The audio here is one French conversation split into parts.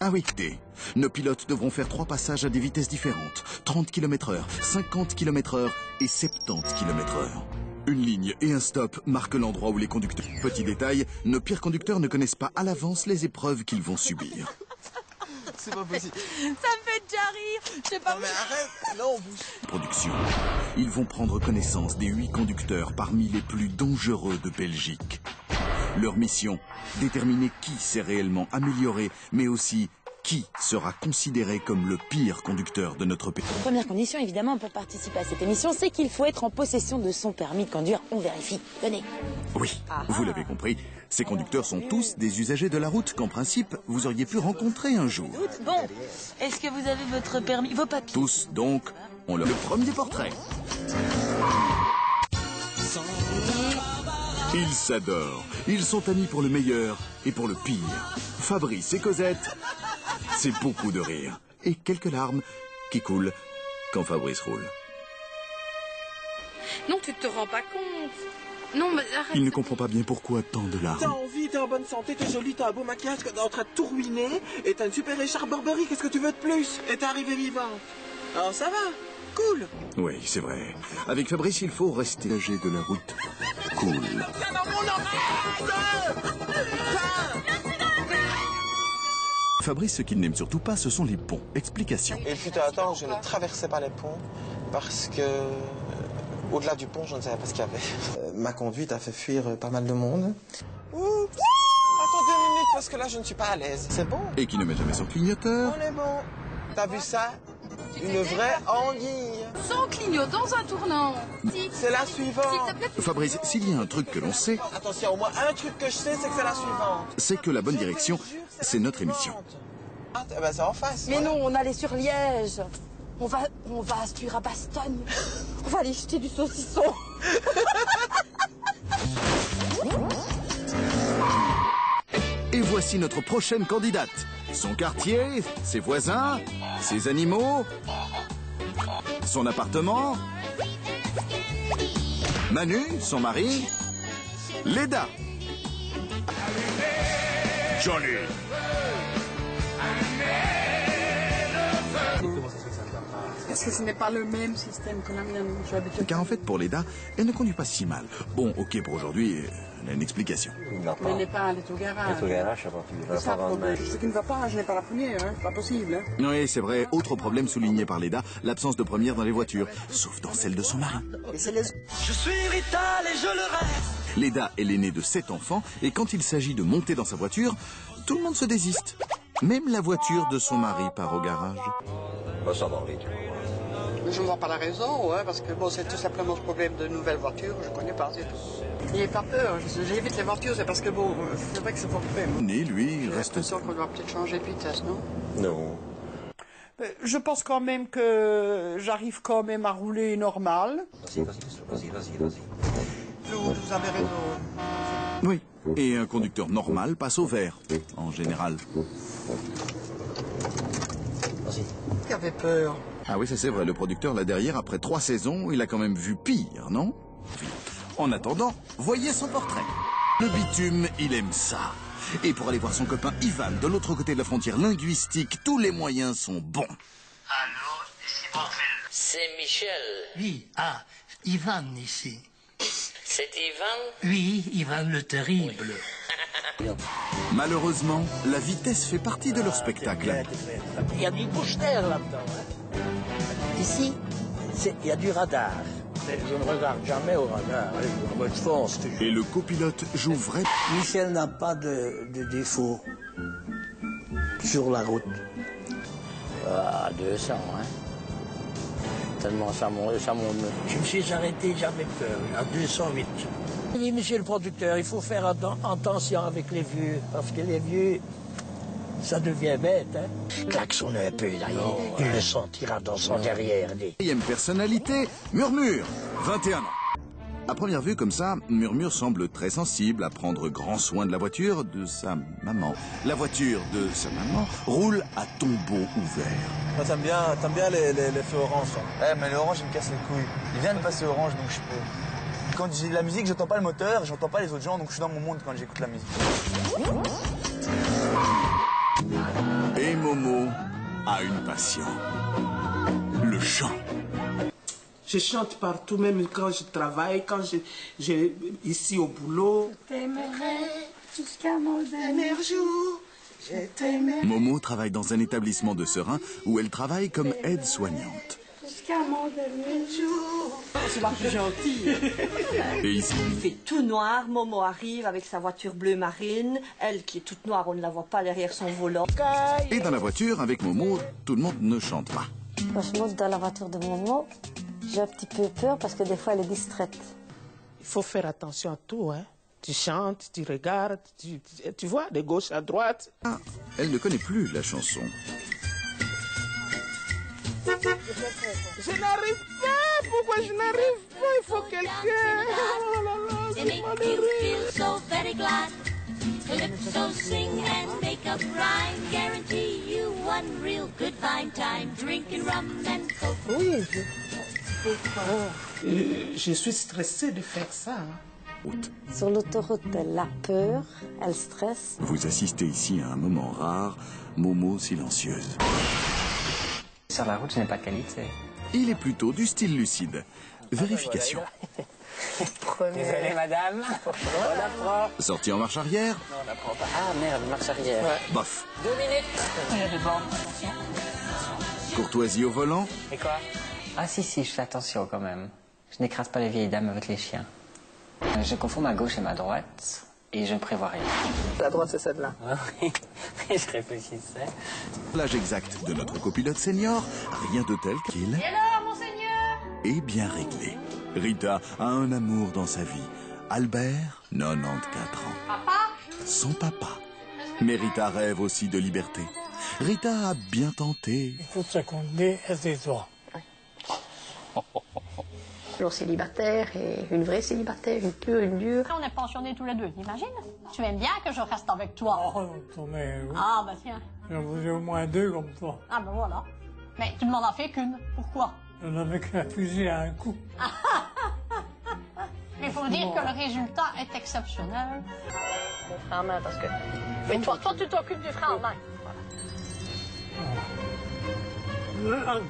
Ah oui, nos pilotes devront faire 3 passages à des vitesses différentes. 30 km/h, 50 km/h et 70 km/h. Une ligne et un stop marquent l'endroit où les conducteurs... Petit détail, nos pires conducteurs ne connaissent pas à l'avance les épreuves qu'ils vont subir. C'est pas possible. Ça me fait déjà rire. Je sais pas. Non mais arrête, non, bouge. Production. Ils vont prendre connaissance des 8 conducteurs parmi les plus dangereux de Belgique. Leur mission, déterminer qui s'est réellement amélioré, mais aussi qui sera considéré comme le pire conducteur de notre pays. Première condition, évidemment, pour participer à cette émission, c'est qu'il faut être en possession de son permis de conduire. On vérifie. Tenez. Oui, vous l'avez compris, ces conducteurs sont tous des usagers de la route qu'en principe, vous auriez pu rencontrer un jour. Bon, est-ce que vous avez votre permis, vos papiers? Tous, donc, ont le premier portrait. Ils s'adorent. Ils sont amis pour le meilleur et pour le pire. Fabrice et Cosette, c'est beaucoup de rire. Et quelques larmes qui coulent quand Fabrice roule. Non, tu te rends pas compte. Non, mais arrête. Il ne comprend pas bien pourquoi tant de T'as larmes. envie, t'es en bonne santé, t'es jolie, t'as un beau maquillage, t'es en train de tout ruiner, et t'as une super écharpe Burberry, qu'est-ce que tu veux de plus? Et t'es arrivée vivante. Alors ça va, cool. Oui, c'est vrai. Avec Fabrice, il faut rester âgé de la route. Cool. Viens dans mon oreille! Fabrice, ce qu'il n'aime surtout pas, ce sont les ponts. Explication. Et il fut un temps où je ne traversais pas les ponts parce que, au-delà du pont, je ne savais pas ce qu'il y avait. Ma conduite a fait fuir pas mal de monde. Ouh. Attends 2 minutes parce que là, je ne suis pas à l'aise. C'est bon? Et qui ne met jamais son clignoteur. On est bon. T'as vu ça? Une vraie anguille. Sans clignotant dans un tournant. C'est la suivante. S'il te plaît. Fabrice, s'il y a un truc que l'on sait, Attention, au moins un truc que je sais, c'est que c'est la suivante. c'est que la bonne direction, c'est notre émission. Ah, ben c'est en face. Mais voilà. non, on allait sur Liège. On va aspirer à Bastogne. On va aller jeter du saucisson. Et voici notre prochaine candidate. Son quartier, ses voisins, ses animaux, son appartement, Manu, son mari, Leda. Johnny. Parce que ce n'est pas le même système que la mienne. Je suis habituée. Car en fait, pour Leda, elle ne conduit pas si mal. Bon, ok, pour aujourd'hui, elle a une explication. Mais elle n'est pas allée au garage. C'est ça le problème. Ce qui ne va pas, je n'ai pas la première, hein. C'est pas possible. Hein. Oui, c'est vrai. Autre problème souligné par Leda, l'absence de première dans les voitures, sauf dans celle de son mari. Je suis Rital et je le reste. Leda est l'aînée de 7 enfants, et quand il s'agit de monter dans sa voiture, tout le monde se désiste. Même la voiture de son mari part au garage. Ça va, Rital. Je ne vois pas la raison, ouais, parce que bon, c'est tout simplement ce problème de nouvelles voitures, je ne connais pas, c'est tout. N'ayez pas peur, j'évite les voitures, c'est parce que bon, c'est vrai que c'est pas le problème. Né, lui, J'ai reste... l'impression qu'on doit peut-être changer de vitesse, non? Non. Je pense quand même que j'arrive quand même à rouler normal. Vas-y. Vous avez raison. Oui, et un conducteur normal passe au vert, en général. Qui avait peur? Ah oui, ça c'est vrai, le producteur là derrière, après 3 saisons, il a quand même vu pire, non? En attendant, voyez son portrait. Le bitume, il aime ça. Et pour aller voir son copain Ivan, de l'autre côté de la frontière linguistique, tous les moyens sont bons. Allô, ici Morville. C'est Michel. Oui, Ivan ici. C'est Ivan? Oui, Ivan le Terrible. Malheureusement, la vitesse fait partie de leur spectacle. Il y a du bouche-d'air là-dedans. Ici, il y a du radar. Mais je ne regarde jamais au radar. Moi, je fonce toujours. Et le copilote joue vrai. Michel n'a pas de défaut sur la route. À 200, hein. Tellement ça monte. Je me suis arrêté, j'avais peur, à 208. Oui, monsieur le producteur, il faut faire attention avec les vieux, parce que les vieux, ça devient bête, hein. Klaxonne un peu, là, il le sentira dans son derrière. Quatrième personnalité, Murmure, 21 ans. À première vue, comme ça, Murmure semble très sensible à prendre grand soin de la voiture de sa maman. La voiture de sa maman roule à tombeau ouvert. Moi, t'aimes bien les feux orange, toi. Ouais, mais l'orange, il me casse les couilles. Il vient de passer orange, donc je peux... Quand j'ai de la musique, j'entends pas le moteur, j'entends pas les autres gens, donc je suis dans mon monde quand j'écoute la musique. Et a une passion. Le chant. Je chante partout, même quand je travaille, quand je ici au boulot. Je t'aimerai jusqu'à mon dernier jour. Je t'aimerai. Momo travaille dans un établissement de Seraing où elle travaille comme aide-soignante. Jusqu'à mon dernier jour. C'est la plus gentille. Et ici, il fait tout noir. Momo arrive avec sa voiture bleu marine. Elle qui est toute noire, on ne la voit pas derrière son volant. Et dans la voiture, avec Momo, tout le monde ne chante pas. Quand je monte dans la voiture de Momo, j'ai un petit peu peur parce que des fois elle est distraite. Il faut faire attention à tout, hein. Tu chantes, tu regardes, tu vois, de gauche à droite. Ah, elle ne connaît plus la chanson. Je n'arrive pas. Pourquoi je n'arrive pas? Il faut quelqu'un. Oh là là, They make you feel so very glad. Calypso sing and make up rhyme. Guarantee you one real good fine time. Drinking rum and coke. Oui, je suis stressée de faire ça. Sur l'autoroute, elle a peur, elle stresse. Vous assistez ici à un moment rare, Momo silencieuse. Sur la route, je n'ai pas de qualité. Il est plutôt du style lucide. Vérification. Désolé, madame. On la prend. Sortie en marche arrière. Non, on la prend pas. Ah, merde, marche arrière. Ouais. Bof. 2 minutes. Il y a des bancs. Courtoisie au volant. Et quoi? Ah si, je fais attention quand même. Je n'écrase pas les vieilles dames avec les chiens. Je confonds ma gauche et ma droite. Et je ne prévois rien. La droite, c'est celle-là. Oui, je réfléchissais. L'âge exact de notre copilote senior, rien de tel qu'il... Et alors, monseigneur? Est bien réglé. Rita a un amour dans sa vie. Albert, 94 ans. Papa? Son papa. Mais Rita rêve aussi de liberté. Rita a bien tenté. Il faut seconder et tais-toi. Toujours célibataire, et une vraie célibataire, une pure, une dure. On est pensionnés tous les deux, t'imagines? Tu aimes bien que je reste avec toi? Oh, mais oui. Ah, bah tiens. J'en voulais au moins 2 comme toi. Ah, bah voilà. Mais tu ne m'en as fait qu'une. Pourquoi? Je n'avais qu'un fusil à un coup. Mais il faut dire que le résultat est exceptionnel. Mon frein à main, parce que... Mais toi, tu t'occupes du frein à main. Voilà.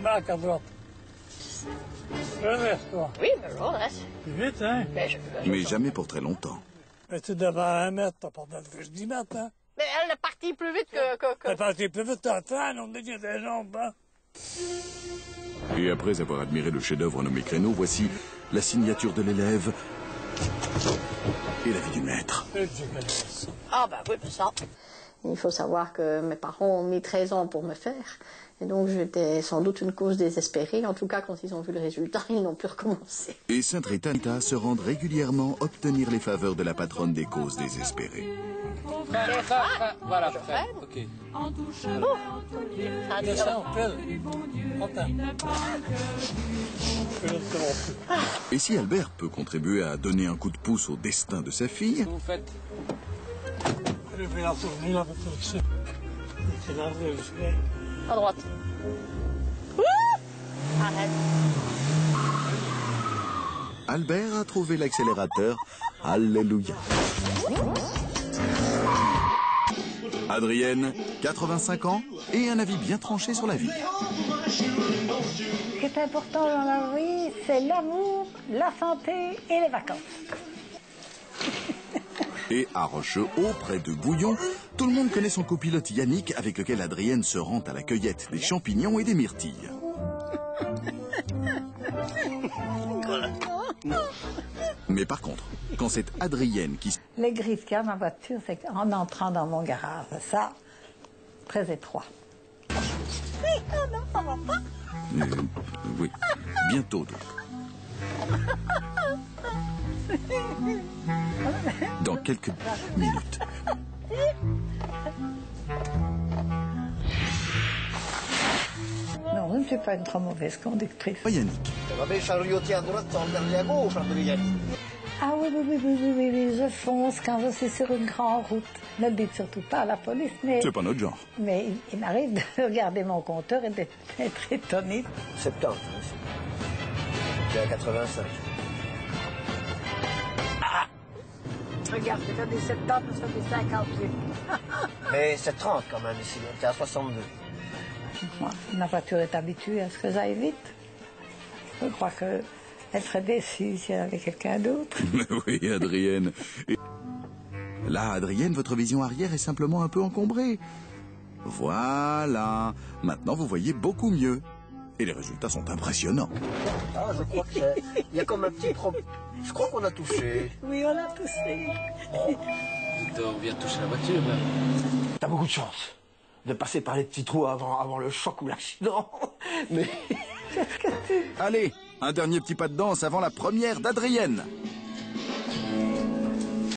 Bac à droite. Redresse-toi. Oui, mais je redresse. Vite, hein? Mais jamais pour très longtemps. Mais tu devais à 1 mètre, t'as pas de que je dis mètres, hein? Mais elle est partie plus vite que... Elle est partie plus vite, t'as train, on dit qu'il y a des jambes, hein? Et après avoir admiré le chef-d'œuvre nommé Créneau, voici la signature de l'élève et la vie du maître. Ah, bah oui, mais ça. Il faut savoir que mes parents ont mis 13 ans pour me faire. Et donc, j'étais sans doute une cause désespérée. En tout cas, quand ils ont vu le résultat, ils n'ont pu recommencer. Et Sainte Rita se rendent régulièrement obtenir les faveurs de la patronne des causes désespérées. Voilà, ok. Et si Albert peut contribuer à donner un coup de pouce au destin de sa fille... Qu'est-ce que vous faites? Je vais la tourner avec le chien. C'est là, je vais. À droite. Arrête. Albert a trouvé l'accélérateur. Alléluia. Adrienne, 85 ans, et un avis bien tranché sur la vie. Ce qui est important dans la vie, c'est l'amour, la santé et les vacances. Et à Rochehaut, près de Bouillon, tout le monde connaît son copilote Yannick, avec lequel Adrienne se rend à la cueillette des champignons et des myrtilles. Mais par contre, quand c'est Adrienne qui... Les griffes qu'il y a dans ma voiture, c'est en entrant dans mon garage. Ça, très étroit. Non, ça va pas. Oui, bientôt donc. Dans quelques minutes. Non, je ne suis pas une trop mauvaise conductrice. Yannick. Vabbè, chariotier à droite, André à gauche, André. Ah oui, je fonce quand je suis sur une grande route. Ne le dites surtout pas à la police, mais... C'est pas notre genre. Mais il m'arrive de regarder mon compteur et d'être étonné. 70, j'ai à 85. Regarde, c'est pas des 70, c'est des 58. Mais c'est 30 quand même ici, t'es à 62. Ma voiture est habituée à ce que j'aille vite. Je crois qu'elle serait déçue si elle avait quelqu'un d'autre. Oui, Adrienne. Et... Là, Adrienne, votre vision arrière est simplement un peu encombrée. Voilà. Maintenant, vous voyez beaucoup mieux. Et les résultats sont impressionnants. Ah, je crois qu'il y a comme un petit problème. Je crois qu'on a touché. Oui, on a touché. On vient de toucher la voiture, là. T'as beaucoup de chance de passer par les petits trous avant le choc ou l'accident. Mais... Allez, un dernier petit pas de danse avant la première d'Adrienne.